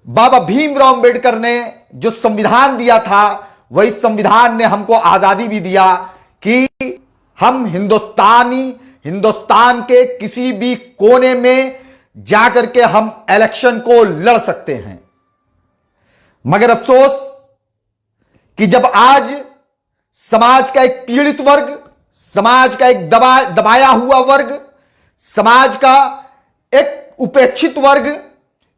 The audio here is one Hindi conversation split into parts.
बाबा भीमराव अंबेडकर ने जो संविधान दिया था, वही संविधान ने हमको आजादी भी दिया कि हम हिंदुस्तान के किसी भी कोने में जाकर के हम इलेक्शन को लड़ सकते हैं। मगर अफसोस कि जब आज समाज का एक पीड़ित वर्ग, समाज का एक दबाया हुआ वर्ग, समाज का एक उपेक्षित वर्ग,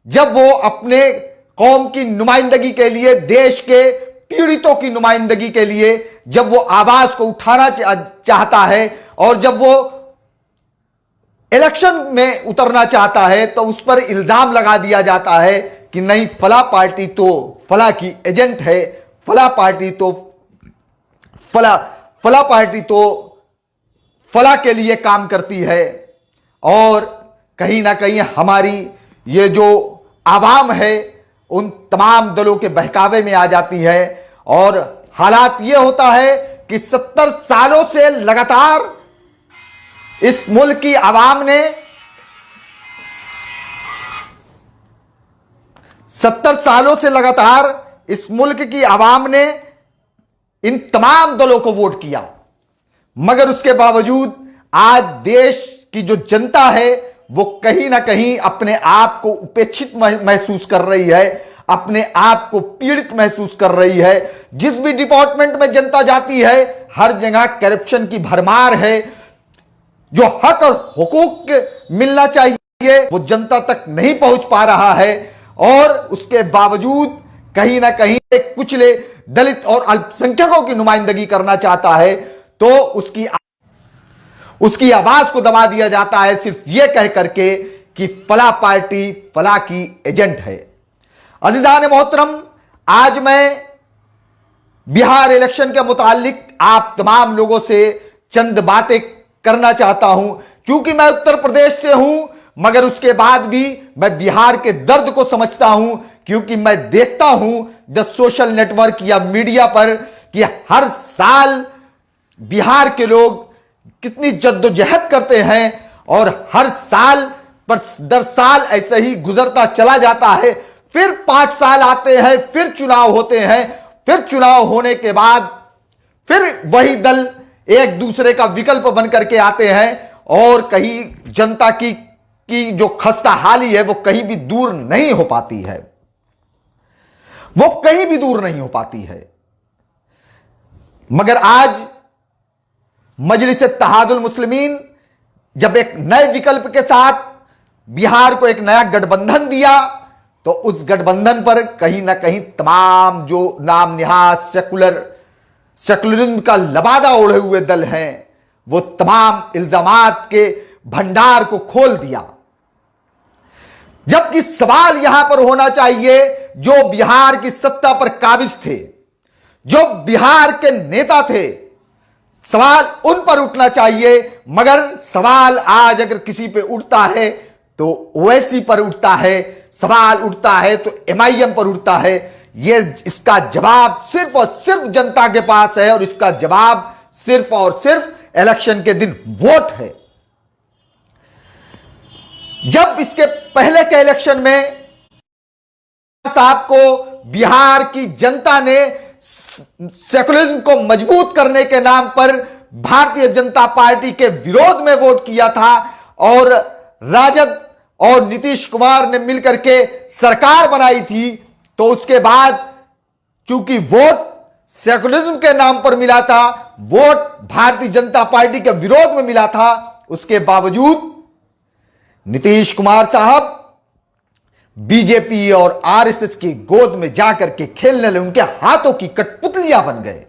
जब वो अपने कौम की नुमाइंदगी के लिए, देश के पीड़ितों की नुमाइंदगी के लिए जब वो आवाज को उठाना चाहता है और जब वो इलेक्शन में उतरना चाहता है, तो उस पर इल्जाम लगा दिया जाता है कि नहीं, फला पार्टी तो फला की एजेंट है, फला पार्टी तो फला के लिए काम करती है। और कहीं ना कहीं हमारी ये जो आवाम है उन तमाम दलों के बहकावे में आ जाती है। और हालात ये होता है कि 70 सालों से लगातार इस मुल्क की आवाम ने 70 सालों से लगातार इस मुल्क की आवाम ने इन तमाम दलों को वोट किया, मगर उसके बावजूद आज देश की जो जनता है वो कहीं ना कहीं अपने आप को उपेक्षित महसूस कर रही है, अपने आप को पीड़ित महसूस कर रही है। जिस भी डिपार्टमेंट में जनता जाती है, हर जगह करप्शन की भरमार है। जो हक और हुकूक मिलना चाहिए वो जनता तक नहीं पहुंच पा रहा है, और उसके बावजूद कहीं ना कहीं एक कुचले दलित और अल्पसंख्यकों की नुमाइंदगी करना चाहता है, तो उसकी आवाज को दबा दिया जाता है सिर्फ यह कह करके कि फला पार्टी फला की एजेंट है। अज़ीज़ान मोहतरम, आज मैं बिहार इलेक्शन के मुतालिक आप तमाम लोगों से चंद बातें करना चाहता हूं। क्योंकि मैं उत्तर प्रदेश से हूं, मगर उसके बाद भी मैं बिहार के दर्द को समझता हूं, क्योंकि मैं देखता हूं जब सोशल नेटवर्क या मीडिया पर कि हर साल बिहार के लोग कितनी जद्दोजहद करते हैं, और हर साल पर दर साल ऐसे ही गुजरता चला जाता है। फिर 5 साल आते हैं, फिर चुनाव होते हैं, फिर चुनाव होने के बाद फिर वही दल एक दूसरे का विकल्प बन करके आते हैं, और कहीं जनता की जो खस्ता हाली है वो कहीं भी दूर नहीं हो पाती है, वो कहीं भी दूर नहीं हो पाती है। मगर आज मजलिस-ए-इत्तेहादुल मुस्लिमीन जब एक नए विकल्प के साथ बिहार को एक नया गठबंधन दिया, तो उस गठबंधन पर कहीं ना कहीं तमाम जो नाम निहाद सेकुलरिज्म का लबादा ओढ़े हुए दल हैं, वो तमाम इल्जामात के भंडार को खोल दिया। जबकि सवाल यहां पर होना चाहिए, जो बिहार की सत्ता पर काबिज थे, जो बिहार के नेता थे, सवाल उन पर उठना चाहिए। मगर सवाल आज अगर किसी पे उठता है तो ओवैसी पर उठता है, सवाल उठता है तो MIM पर उठता है। इसका जवाब सिर्फ और सिर्फ जनता के पास है, और इसका जवाब सिर्फ और सिर्फ इलेक्शन के दिन वोट है। जब इसके पहले के इलेक्शन में साहब को बिहार की जनता ने सेकुलरिज्म को मजबूत करने के नाम पर भारतीय जनता पार्टी के विरोध में वोट किया था, और राजद और नीतीश कुमार ने मिलकर के सरकार बनाई थी, तो उसके बाद चूंकि वोट सेकुलरिज्म के नाम पर मिला था, वोट भारतीय जनता पार्टी के विरोध में मिला था, उसके बावजूद नीतीश कुमार साहब बीजेपी और RSS की गोद में जाकर के खेलने लगे, उनके हाथों की कठपुतलियां बन गए।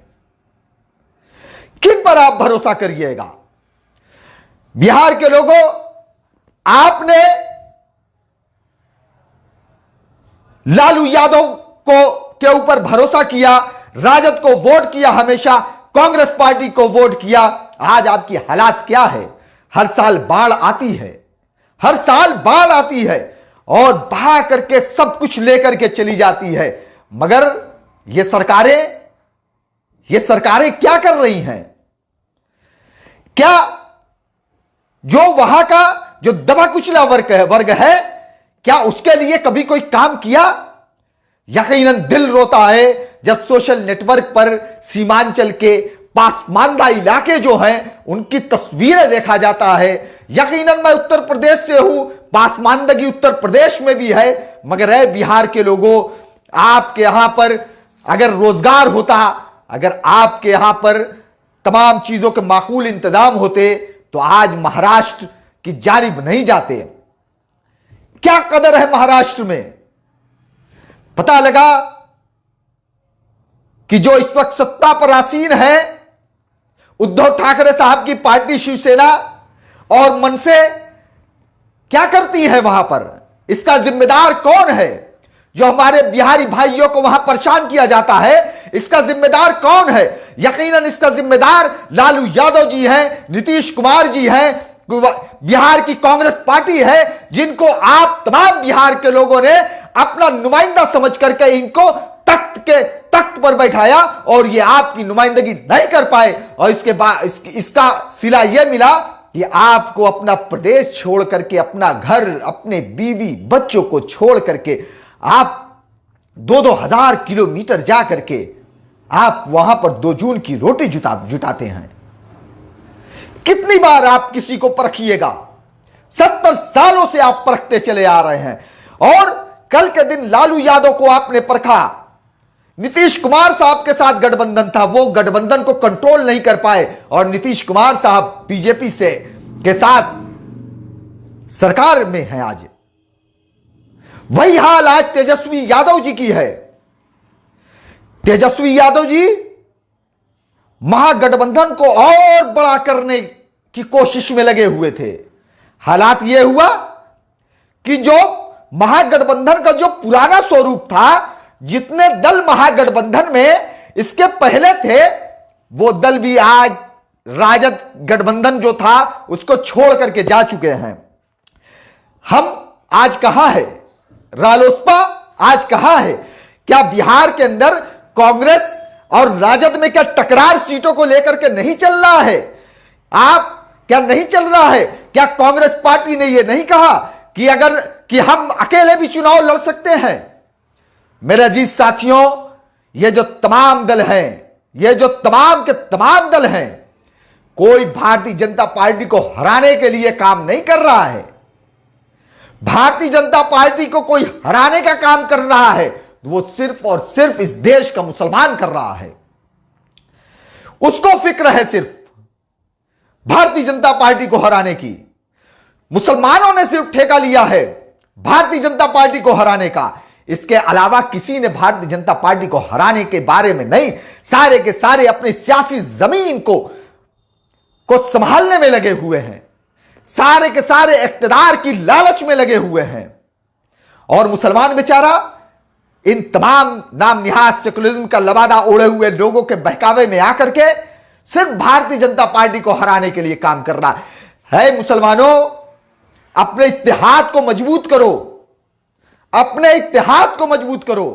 किन पर आप भरोसा करिएगा? बिहार के लोगों, आपने लालू यादव के ऊपर भरोसा किया, राजद को वोट किया, हमेशा कांग्रेस पार्टी को वोट किया। आज आपकी हालात क्या है? हर साल बाढ़ आती है, हर साल बाढ़ आती है, और बहा करके सब कुछ लेकर के चली जाती है। मगर ये सरकारें क्या कर रही हैं? क्या जो वहां का जो दबा कुचला वर्ग है, क्या उसके लिए कभी कोई काम किया? यकीनन दिल रोता है जब सोशल नेटवर्क पर सीमांचल के पासमानदा इलाके जो हैं उनकी तस्वीरें देखा जाता है। यकीनन मैं उत्तर प्रदेश से हूं, पासमानदगी उत्तर प्रदेश में भी है, मगर है बिहार के लोगों, आपके यहां पर अगर रोजगार होता, अगर आपके यहां पर तमाम चीजों के माकूल इंतजाम होते तो आज महाराष्ट्र की जानिब नहीं जाते। क्या कदर है महाराष्ट्र में? पता लगा कि जो इस वक्त सत्ता पर आसीन है उद्धव ठाकरे साहब की पार्टी शिवसेना और मनसे क्या करती है वहां पर? इसका जिम्मेदार कौन है? जो हमारे बिहारी भाइयों को वहां परेशान किया जाता है, इसका जिम्मेदार कौन है? यकीनन इसका जिम्मेदार लालू यादव जी हैं, नीतीश कुमार जी हैं, बिहार की कांग्रेस पार्टी है, जिनको आप तमाम बिहार के लोगों ने अपना नुमाइंदा समझ करके इनको तख्त पर बैठाया और ये आपकी नुमाइंदगी नहीं कर पाए। और इसके बाद इसका सिला यह मिला कि आपको अपना प्रदेश छोड़ करके, अपना घर, अपने बीवी बच्चों को छोड़ करके आप 2-2 हजार किलोमीटर जा करके आप वहां पर 2 जून की रोटी जुटाते हैं। कितनी बार आप किसी को परखिएगा? 70 सालों से आप परखते चले आ रहे हैं और कल के दिन लालू यादव को आपने परखा। नीतीश कुमार साहब के साथ गठबंधन था, वो गठबंधन को कंट्रोल नहीं कर पाए और नीतीश कुमार साहब बीजेपी से के साथ सरकार में है। आज वही हाल आज तेजस्वी यादव जी की है। तेजस्वी यादव जी महागठबंधन को और बड़ा करने की कोशिश में लगे हुए थे। हालात यह हुआ कि जो महागठबंधन का जो पुराना स्वरूप था, जितने दल महागठबंधन में इसके पहले थे, वो दल भी आज राजद गठबंधन जो था उसको छोड़ करके जा चुके हैं। हम आज कहां है? रालोसपा आज कहां है? क्या बिहार के अंदर कांग्रेस और राजद में क्या टकरार सीटों को लेकर के नहीं चल रहा है? आप क्या नहीं चल रहा है? क्या कांग्रेस पार्टी ने यह नहीं कहा कि हम अकेले भी चुनाव लड़ सकते हैं? मेरे अजीज साथियों, ये जो तमाम दल हैं, ये जो तमाम के तमाम दल हैं, कोई भारतीय जनता पार्टी को हराने के लिए काम नहीं कर रहा है। भारतीय जनता पार्टी को कोई हराने का काम कर रहा है तो वो सिर्फ और सिर्फ इस देश का मुसलमान कर रहा है। उसको फिक्र है सिर्फ भारतीय जनता पार्टी को हराने की। मुसलमानों ने सिर्फ ठेका लिया है भारतीय जनता पार्टी को हराने का। इसके अलावा किसी ने भारतीय जनता पार्टी को हराने के बारे में नहीं। सारे के सारे अपनी सियासी जमीन को संभालने में लगे हुए हैं। सारे के सारे इख्तिदार की लालच में लगे हुए हैं। और मुसलमान बेचारा इन तमाम नाम निहाद सेकुलरिज्म का लबादा ओढ़े हुए लोगों के बहकावे में आकर के सिर्फ भारतीय जनता पार्टी को हराने के लिए काम कर रहा है। मुसलमानों, अपने इत्तेहाद को मजबूत करो, अपने इत्तेहाद को मजबूत करो,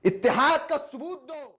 इत्तेहाद का सबूत दो।